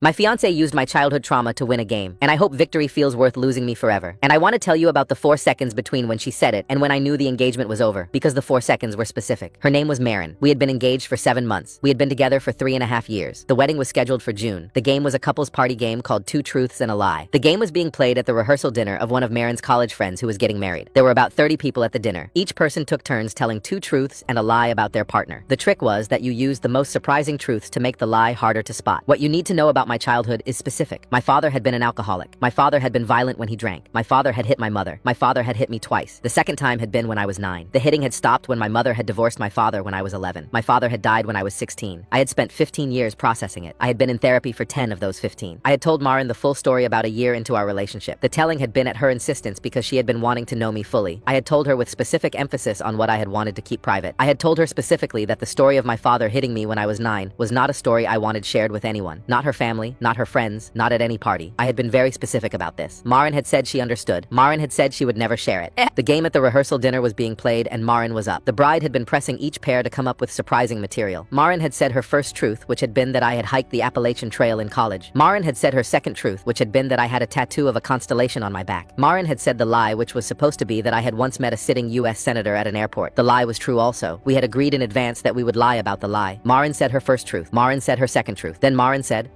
My fiancé used my childhood trauma to win a game, and I hope victory feels worth losing me forever. And I want to tell you about the 4 seconds between when she said it and when I knew the engagement was over, because the 4 seconds were specific. Her name was Marin. We had been engaged for 7 months. We had been together for 3.5 years. The wedding was scheduled for June. The game was a couples party game called 2 Truths and a Lie. The game was being played at the rehearsal dinner of one of Marin's college friends who was getting married. There were about 30 people at the dinner. Each person took turns telling 2 truths and a lie about their partner. The trick was that you used the most surprising truths to make the lie harder to spot. What you need to know about my childhood is specific. My father had been an alcoholic. My father had been violent when he drank. My father had hit my mother. My father had hit me twice. The second time had been when I was 9. The hitting had stopped when my mother had divorced my father when I was 11. My father had died when I was 16. I had spent 15 years processing it. I had been in therapy for 10 of those 15. I had told Marin the full story about a year into our relationship. The telling had been at her insistence because she had been wanting to know me fully. I had told her with specific emphasis on what I had wanted to keep private. I had told her specifically that the story of my father hitting me when I was 9 was not a story I wanted shared with anyone. Not her family, not her friends, not at any party. I had been very specific about this. Marin had said she understood. Marin had said she would never share it. The game at the rehearsal dinner was being played and Marin was up. The bride had been pressing each pair to come up with surprising material. Marin had said her first truth, which had been that I had hiked the Appalachian Trail in college. Marin had said her second truth, which had been that I had a tattoo of a constellation on my back. Marin had said the lie, which was supposed to be that I had once met a sitting U.S. senator at an airport. The lie was true also. We had agreed in advance that we would lie about the lie. Marin said her first truth. Marin said her second truth. Then Marin said,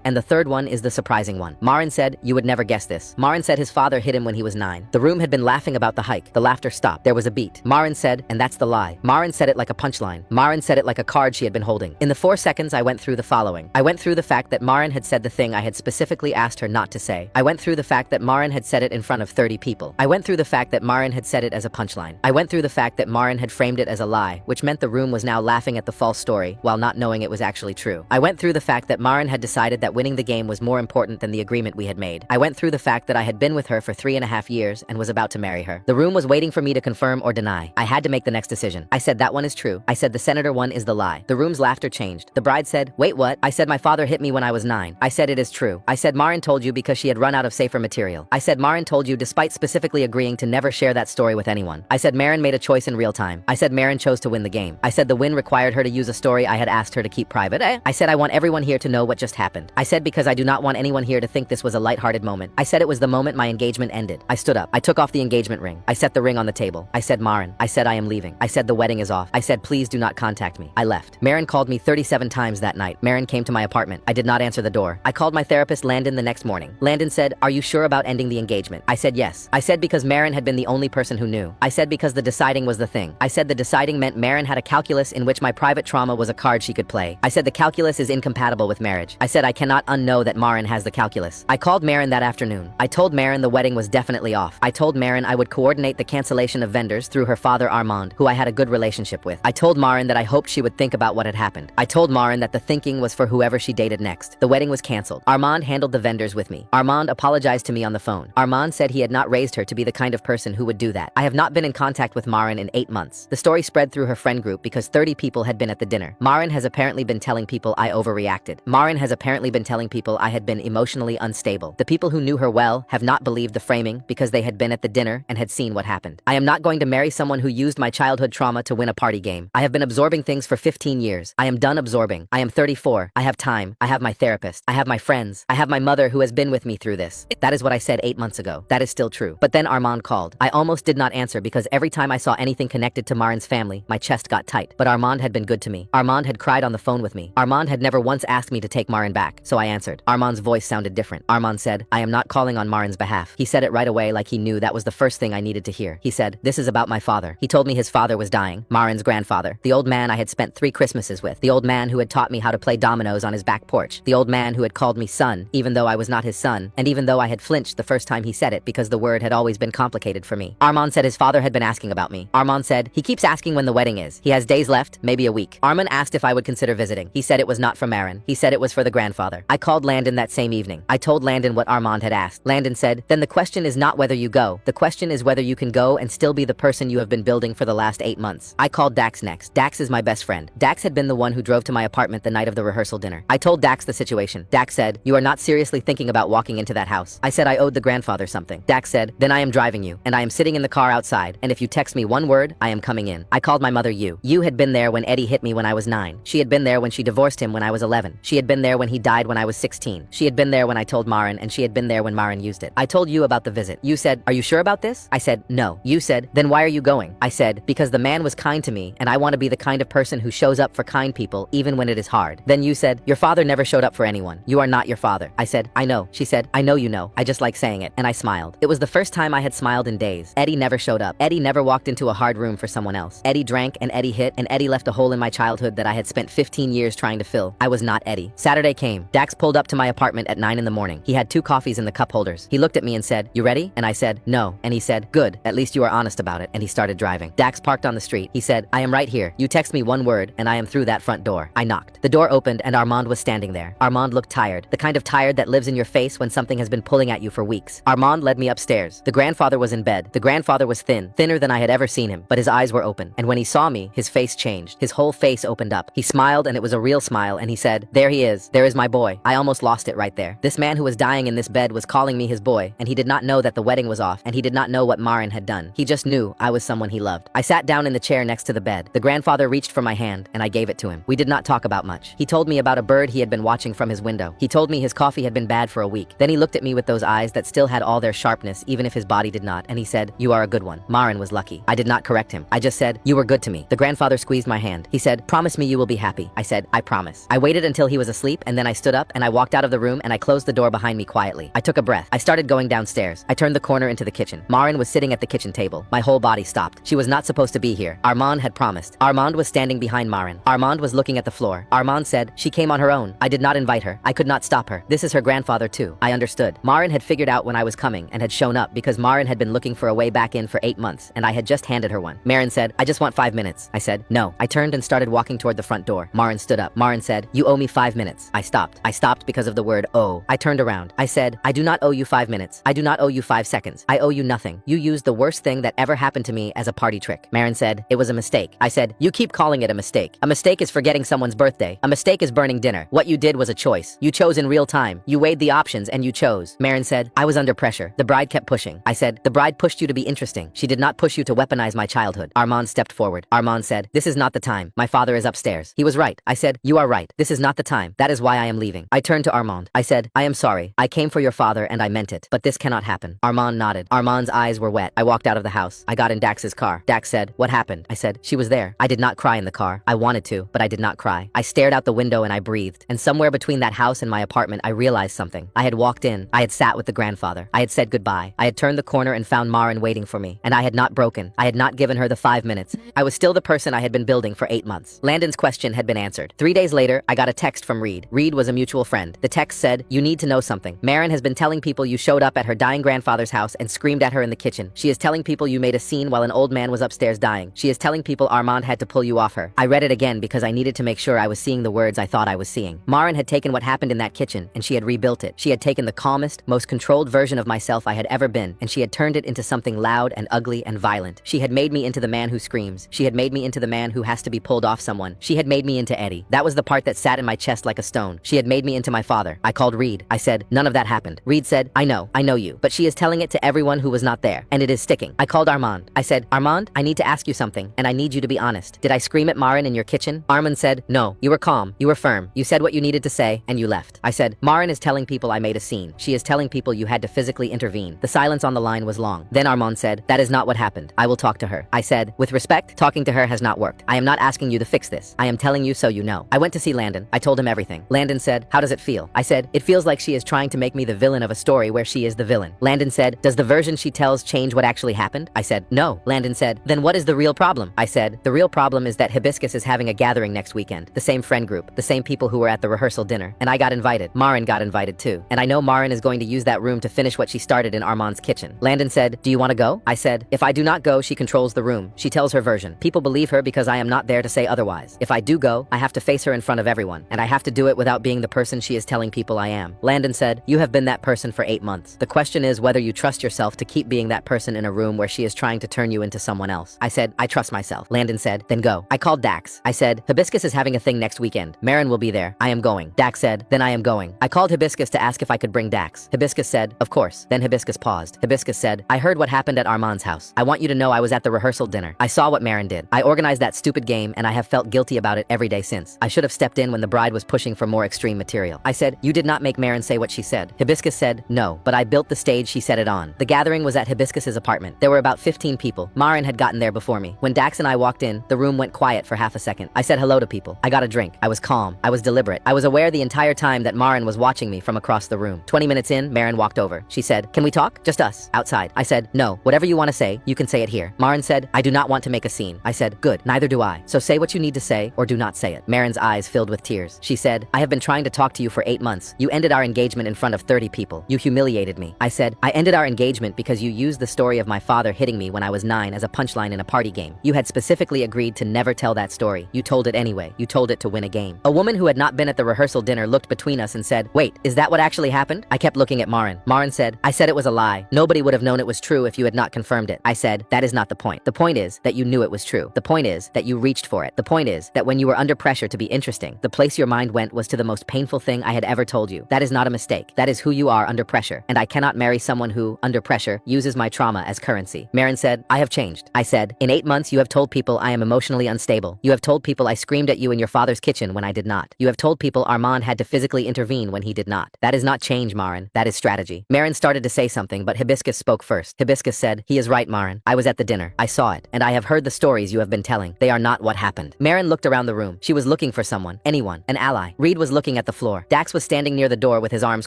and the third one is the surprising one. Marin said, you would never guess this. Marin said his father hit him when he was 9. The room had been laughing about the hike. The laughter stopped. There was a beat. Marin said, and that's the lie. Marin said it like a punchline. Marin said it like a card she had been holding. In the 4 seconds, I went through the following. I went through the fact that Marin had said the thing I had specifically asked her not to say. I went through the fact that Marin had said it in front of 30 people. I went through the fact that Marin had said it as a punchline. I went through the fact that Marin had framed it as a lie, which meant the room was now laughing at the false story while not knowing it was actually true. I went through the fact that Marin had decided that winning the game was more important than the agreement we had made. I went through the fact that I had been with her for 3.5 years and was about to marry her. The room was waiting for me to confirm or deny. I had to make the next decision. I said that one is true. I said the senator one is the lie. The room's laughter changed. The bride said, wait, what? I said my father hit me when I was 9. I said it is true. I said Marin told you because she had run out of safer material. I said Marin told you despite specifically agreeing to never share that story with anyone. I said Marin made a choice in real time. I said Marin chose to win the game. I said the win required her to use a story I had asked her to keep private. I said I want everyone here to know what just happened. I said because I do not want anyone here to think this was a lighthearted moment. I said it was the moment my engagement ended. I stood up. I took off the engagement ring. I set the ring on the table. I said Marin. I said I am leaving. I said the wedding is off. I said please do not contact me. I left. Marin called me 37 times that night. Marin came to my apartment. I did not answer the door. I called my therapist Landon the next morning. Landon said, are you sure about ending the engagement? I said yes. I said because Marin had been the only person who knew. I said because the deciding was the thing. I said the deciding meant Marin had a calculus in which my private trauma was a card she could play. I said the calculus is incompatible with marriage. I said I cannot unknow that Marin has the calculus. I called Marin that afternoon. I told Marin the wedding was definitely off. I told Marin I would coordinate the cancellation of vendors through her father Armand, who I had a good relationship with. I told Marin that I hoped she would think about what had happened. I told Marin that the thinking was for whoever she dated next. The wedding was canceled. Armand handled the vendors with me. Armand apologized to me on the phone. Armand said he had not raised her to be the kind of person who would do that. I have not been in contact with Marin in 8 months. The story spread through her friend group because 30 people had been at the dinner. Marin has apparently been telling people I overreacted. Marin has apparently been telling people I had been emotionally unstable. The people who knew her well have not believed the framing because they had been at the dinner and had seen what happened. I am not going to marry someone who used my childhood trauma to win a party game. I have been absorbing things for 15 years. I am done absorbing. I am 34. I have time. I have my therapist. I have my friends. I have my mother who has been with me through this. That is what I said 8 months ago. That is still true. But then Armand called. I almost did not answer because every time I saw anything connected to Marin's family, my chest got tight. But Armand had been good to me. Armand had cried on the phone with me. Armand had never once asked me to take Marin back, so I answered. Armand's voice sounded different. Armand said, I am not calling on Marin's behalf. He said it right away like he knew that was the first thing I needed to hear. He said, this is about my father. He told me his father was dying, Marin's grandfather, the old man I had spent 3 Christmases with, the old man who had taught me how to play dominoes on his back porch, the old man who had called me son, even though I was not his son, and even though I had flinched the first time he said it because the word had always been complicated for me. Armand said his father had been asking about me. Armand said, he keeps asking when the wedding is. He has days left, maybe a week. Armand asked if I would consider visiting. He said it was not for Marin. He said it was for the grandfather. I called Landon that same evening. I told Landon what Armand had asked. Landon said, then the question is not whether you go. The question is whether you can go and still be the person you have been building for the last 8 months. I called Dax next. Dax is my best friend. Dax had been the one who drove to my apartment the night of the rehearsal dinner. I told Dax the situation. Dax said, you are not seriously thinking about walking into that house. I said I owed the grandfather something. Dax said, then I am driving you, and I am sitting in the car outside, and if you text me one word, I am coming in. I called my mother You. You had been there when Eddie hit me when I was 9. She had been there when she divorced him when I was 11. She had been there when he died when I was 16. She had been there when I told Marin, and she had been there when Marin used it. I told you about the visit. You said, "Are you sure about this?" I said, "No." You said, "Then why are you going?" I said, "Because the man was kind to me, and I want to be the kind of person who shows up for kind people even when it is hard." Then you said, "Your father never showed up for anyone. You are not your father." I said, "I know." She said, "I know you know. I just like saying it." And I smiled. It was the first time I had smiled in days. Eddie never showed up. Eddie never walked into a hard room for someone else. Eddie drank, and Eddie hit, and Eddie left a hole in my childhood that I had spent 15 years trying to fill. I was not Eddie. Saturday came. Dax pulled up to my apartment at 9 in the morning. He had 2 coffees in the cup holders. He looked at me and said, "You ready?" And I said, "No." And he said, "Good. At least you are honest about it." And he started driving. Dax parked on the street. He said, "I am right here. You text me one word, and I am through that front door." I knocked. The door opened, and Armand was standing there. Armand looked tired. The kind of tired that lives in your face when something has been pulling at you for weeks. Armand led me upstairs. The grandfather was in bed. The grandfather was thin, thinner than I had ever seen him, but his eyes were open. And when he saw me, his face changed. His whole face opened up. He smiled, and it was a real smile, and he said, "There he is. There is my boy." I almost lost it right there. This man who was dying in this bed was calling me his boy, and he did not know that the wedding was off, and he did not know what Marin had done. He just knew I was someone he loved. I sat down in the chair next to the bed. The grandfather reached for my hand, and I gave it to him. We did not talk about much. He told me about a bird he had been watching from his window. He told me his coffee had been bad for a week. Then he looked at me with those eyes that still had all their sharpness, even if his body did not, and he said, "You are a good one." Marin was lucky. I did not correct him. I just said, "You were good to me." The grandfather squeezed my hand. He said, "Promise me you will be happy." I said, "I promise." I waited until he was asleep, and then I stood up, and I walked out of the room, and I closed the door behind me quietly. I took a breath. I started going downstairs. I turned the corner into the kitchen. Marin was sitting at the kitchen table. My whole body stopped. She was not supposed to be here. Armand had promised. Armand was standing behind Marin. Armand was looking at the floor. Armand said, "She came on her own. I did not invite her. I could not stop her. This is her grandfather too." I understood. Marin had figured out when I was coming and had shown up because Marin had been looking for a way back in for 8 months, and I had just handed her one. Marin said, "I just want 5 minutes." I said, "No." I turned and started walking toward the front door. Marin stood up. Marin said, "You owe me 5 minutes." I stopped. I stopped because of the word owe. I turned around. I said, "I do not owe you 5 minutes. I do not owe you 5 seconds. I owe you nothing. You used the worst thing that ever happened to me as a party trick." Marin said, "It was a mistake." I said, "You keep calling it a mistake. A mistake is forgetting someone's birthday. A mistake is burning dinner. What you did was a choice. You chose in real time. You weighed the options and you chose." Marin said, "I was under pressure. The bride kept pushing." I said, "The bride pushed you to be interesting. She did not push you to weaponize my childhood." Armand stepped forward. Armand said, "This is not the time. My father is upstairs." He was right. I said, "You are right. This is not the time. That is why I am leaving." I turned to Armand. I said, "I am sorry. I came for your father and I meant it. But this cannot happen." Armand nodded. Armand's eyes were wet. I walked out of the house. I got in Dax's car. Dax said, "What happened?" I said, "She was there." I did not cry in the car. I wanted to, but I did not cry. I stared out the window and I breathed. And somewhere between that house and my apartment, I realized something. I had walked in. I had sat with the grandfather. I had said goodbye. I had turned the corner and found Marin waiting for me. And I had not broken. I had not given her the 5 minutes. I was still the person I had been building for 8 months. Landon's question had been answered. 3 days later, I got a text from Reed. Reed was a mutual friend. The text said, "You need to know something. Marin has been telling people you showed up at her dying grandfather's house and screamed at her in the kitchen. She is telling people you made a scene while an old man was upstairs dying. She is telling people Armand had to pull you off her." I read it again because I needed to make sure I was seeing the words I thought I was seeing. Marin had taken what happened in that kitchen and she had rebuilt it. She had taken the calmest, most controlled version of myself I had ever been, and she had turned it into something loud and ugly and violent. She had made me into the man who screams. She had made me into the man who has to be pulled off someone. She had made me into Eddie. That was the part that sat in my chest like a stone. She had made me into my father. I called Reed. I said, "None of that happened." Reed said, I know you, but she is telling it to everyone who was not there, and it is sticking." I called Armand. I said, "Armand, I need to ask you something, and I need you to be honest. Did I scream at Marin in your kitchen?" Armand said, "No. You were calm. You were firm. You said what you needed to say, and you left." I said, "Marin is telling people I made a scene. She is telling people you had to physically intervene." The silence on the line was long. Then Armand said, "That is not what happened. I will talk to her." I said, "With respect, talking to her has not worked. I am not asking you to fix this. I am telling you so you know." I went to see Landon. I told him everything. Landon said, "How does it feel?" I said, "It feels like she is trying to make me the villain of a story where she is the villain." Landon said, "Does the version she tells change what actually happened?" I said, "No." Landon said, "Then what is the real problem?" I said, "The real problem is that Hibiscus is having a gathering next weekend. The same friend group, the same people who were at the rehearsal dinner. And I got invited. Marin got invited too. And I know Marin is going to use that room to finish what she started in Armand's kitchen." Landon said, "Do you want to go?" I said, "If I do not go, she controls the room. She tells her version. People believe her because I am not there to say otherwise. If I do go, I have to face her in front of everyone. And I have to do it without being the person she is telling people I am." Landon said, "You have been that person for 8 months. The question is whether you trust yourself to keep being that person in a room where she is trying to turn you into someone else." I said, "I trust myself." Landon said, "Then go." I called Dax. I said, "Hibiscus is having a thing next weekend. Marin will be there. I am going." Dax said, "Then I am going." I called Hibiscus to ask if I could bring Dax. Hibiscus said, "Of course." Then Hibiscus paused. Hibiscus said, "I heard what happened at Armand's house. I want you to know I was at the rehearsal dinner. I saw what Marin did. I organized that stupid game and I have felt guilty about it every day since. I should have stepped in when the bride was pushing for more more extreme material. I said, you did not make Maren say what she said. Hibiscus said, no, but I built the stage she set it on. The gathering was at Hibiscus's apartment. There were about 15 people. Maren had gotten there before me. When Dax and I walked in, the room went quiet for half a second. I said hello to people. I got a drink. I was calm. I was deliberate. I was aware the entire time that Maren was watching me from across the room. 20 minutes in, Maren walked over. She said, can we talk? Just us. Outside. I said, no, whatever you want to say, you can say it here. Maren said, I do not want to make a scene. I said, good, neither do I. So say what you need to say or do not say it. Maren's eyes filled with tears. She said, I have been trying to talk to you for 8 months. You ended our engagement in front of 30 people. You humiliated me. I said, I ended our engagement because you used the story of my father hitting me when I was 9 as a punchline in a party game. You had specifically agreed to never tell that story. You told it anyway. You told it to win a game. A woman who had not been at the rehearsal dinner looked between us and said, wait, is that what actually happened? I kept looking at Maren. Maren said, I said it was a lie. Nobody would have known it was true if you had not confirmed it. I said, that is not the point. The point is that you knew it was true. The point is that you reached for it. The point is that when you were under pressure to be interesting, the place your mind went was to the most painful thing I had ever told you. That is not a mistake. That is who you are under pressure. And I cannot marry someone who, under pressure, uses my trauma as currency. Maren said, I have changed. I said, in 8 months you have told people I am emotionally unstable. You have told people I screamed at you in your father's kitchen when I did not. You have told people Armand had to physically intervene when he did not. That is not change, Maren. That is strategy. Maren started to say something, but Hibiscus spoke first. Hibiscus said, he is right, Maren. I was at the dinner. I saw it. And I have heard the stories you have been telling. They are not what happened. Maren looked around the room. She was looking for someone. Anyone. An ally. Reed was looking at the floor. Dax was standing near the door with his arms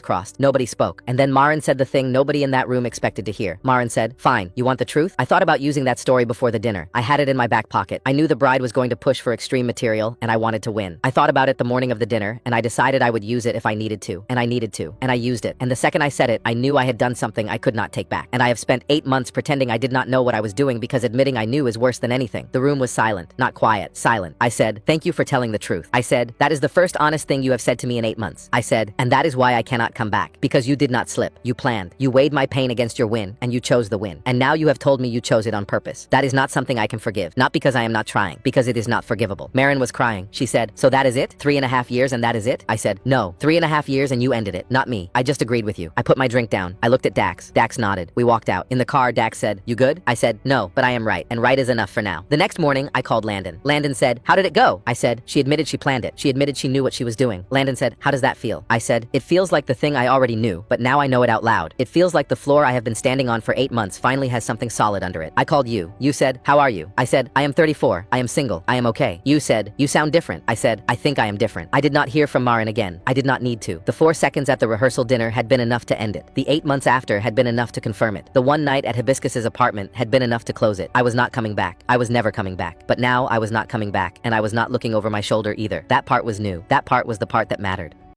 crossed. Nobody spoke. And then Maren said the thing nobody in that room expected to hear. Maren said, fine. You want the truth? I thought about using that story before the dinner. I had it in my back pocket. I knew the bride was going to push for extreme material, and I wanted to win. I thought about it the morning of the dinner, and I decided I would use it if I needed to. And I needed to. And I used it. And the second I said it, I knew I had done something I could not take back. And I have spent 8 months pretending I did not know what I was doing because admitting I knew is worse than anything. The room was silent. Not quiet. Silent. I said, thank you for telling the truth. I said, that is the first honest thing you have said to me in 8 months. I said, and that is why I cannot come back. Because you did not slip. You planned. You weighed my pain against your win, and you chose the win. And now you have told me you chose it on purpose. That is not something I can forgive. Not because I am not trying. Because it is not forgivable. Maren was crying. She said, so that is it? 3.5 years and that is it? I said, no. 3.5 years and you ended it. Not me. I just agreed with you. I put my drink down. I looked at Dax. Dax nodded. We walked out. In the car, Dax said, you good? I said, no, but I am right. And right is enough for now. The next morning, I called Landon. Landon said, how did it go? I said, she admitted she planned it. She admitted she knew what she was doing. Landon said, how does that feel? I said, it feels like the thing I already knew, but now I know it out loud. It feels like the floor I have been standing on for 8 months finally has something solid under it. I called you. You said, how are you? I said, I am 34. I am single. I am okay. You said, you sound different. I said, I think I am different. I did not hear from Maren again. I did not need to. The 4 seconds at the rehearsal dinner had been enough to end it. The 8 months after had been enough to confirm it. The one night at Hibiscus's apartment had been enough to close it. I was not coming back. I was never coming back. But now I was not coming back, and I was not looking over my shoulder either. That part was new. That part was the part that mattered.